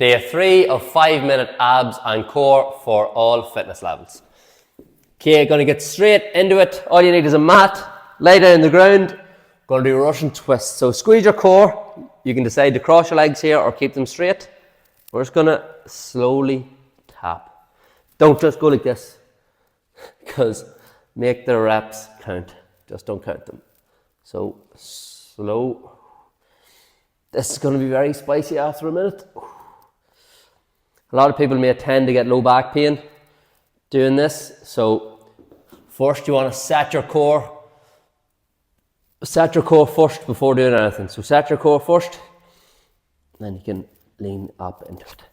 Day 3 of 5-minute abs and core for all fitness levels. Okay, gonna get straight into it. All you need is a mat, lay down on the ground. Gonna do a Russian twist. So squeeze your core. You can decide to cross your legs here or keep them straight. We're just gonna slowly tap. Don't just go like this, because make the reps count. Just don't count them. So slow. This is gonna be very spicy after a minute. A lot of people may tend to get low back pain doing this. So first you want to set your core first before doing anything. So set your core first, then you can lean up into it.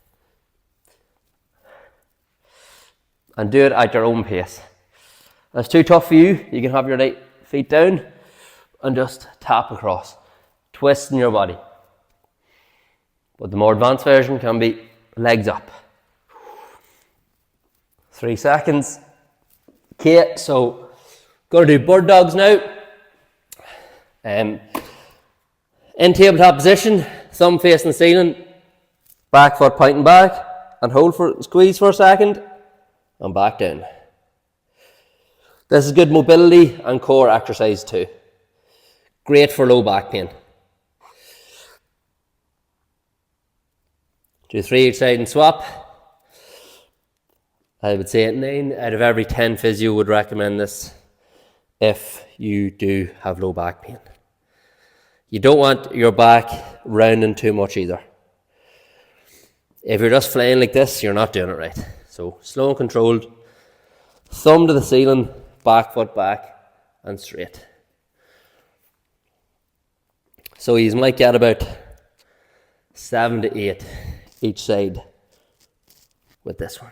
And do it at your own pace. If that's too tough for you, you can have your right feet down and just tap across, twisting your body. But the more advanced version can be legs up. 3 seconds. Okay, so going to do bird dogs now. In tabletop position, thumb facing the ceiling, back foot pointing back, and squeeze for a second, and back down. This is good mobility and core exercise too. Great for low back pain. Do 3 each side and swap. I would say 9 out of every 10 physio would recommend this if you do have low back pain. You don't want your back rounding too much either. If you're just flying like this, you're not doing it right. So slow and controlled. Thumb to the ceiling, back foot back and straight. So you might get about 7 to 8 each side with this one.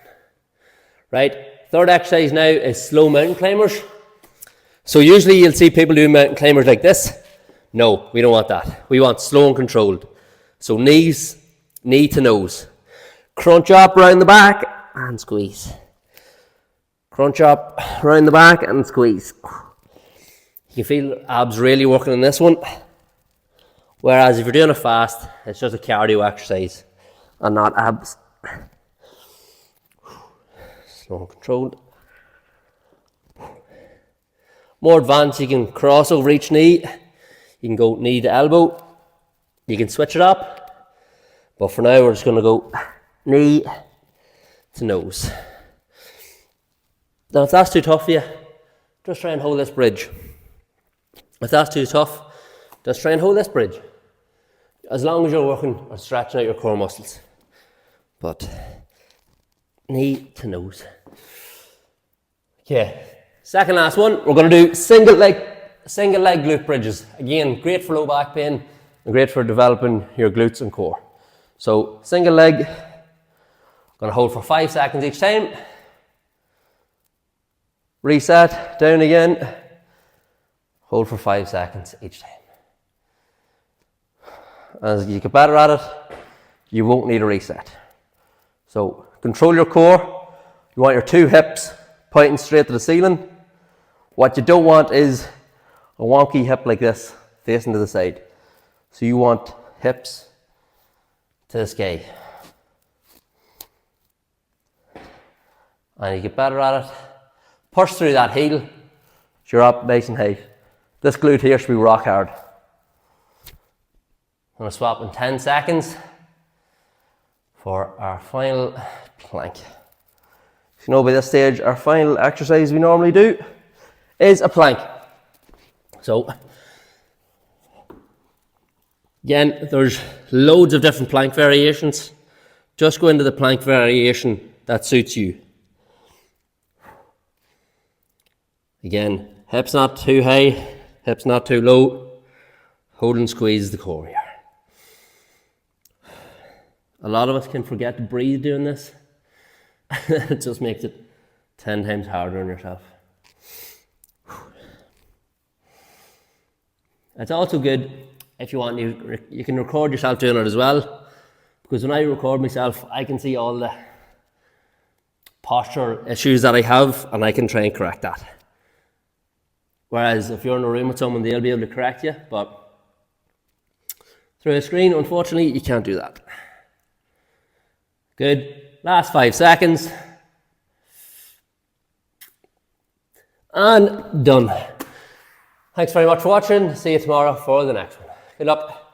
Right, third exercise now is slow mountain climbers. So usually you'll see people do mountain climbers like this. No, we don't want that. We want slow and controlled. So knees, knee to nose. Crunch up around the back and squeeze. Crunch up around the back and squeeze. You can feel abs really working on this one. Whereas if you're doing it fast, it's just a cardio exercise and not abs. Slow and controlled. More advanced, you can cross over each knee. You can go knee to elbow. You can switch it up. But for now, we're just going to go knee to nose. Now, if that's too tough for you, just try and hold this bridge. If that's too tough, just try and hold this bridge. As long as you're working or stretching out your core muscles. But knee to nose. Okay, second last one, we're going to do single leg glute bridges. Again, great for low back pain and great for developing your glutes and core. So single leg, going to hold for 5 seconds each time. Reset, down again. Hold for 5 seconds each time. As you get better at it, you won't need a reset. So control your core. You want your 2 hips pointing straight to the ceiling. What you don't want is a wonky hip like this facing to the side. So you want hips to the sky. And you get better at it. Push through that heel so you're up nice and high. This glute here should be rock hard. I'm going to swap in 10 seconds for our final plank. You know by this stage, our final exercise we normally do is a plank. So, again, there's loads of different plank variations. Just go into the plank variation that suits you. Again, hips not too high, hips not too low. Hold and squeeze the core here. A lot of us can forget to breathe doing this. It just makes it 10 times harder on yourself. It's also good if you want, you can record yourself doing it as well. Because when I record myself, I can see all the posture issues that I have and I can try and correct that. Whereas if you're in a room with someone, they'll be able to correct you. But through a screen, unfortunately, you can't do that. Good. Last 5 seconds. And done. Thanks very much for watching. See you tomorrow for the next one. Good luck.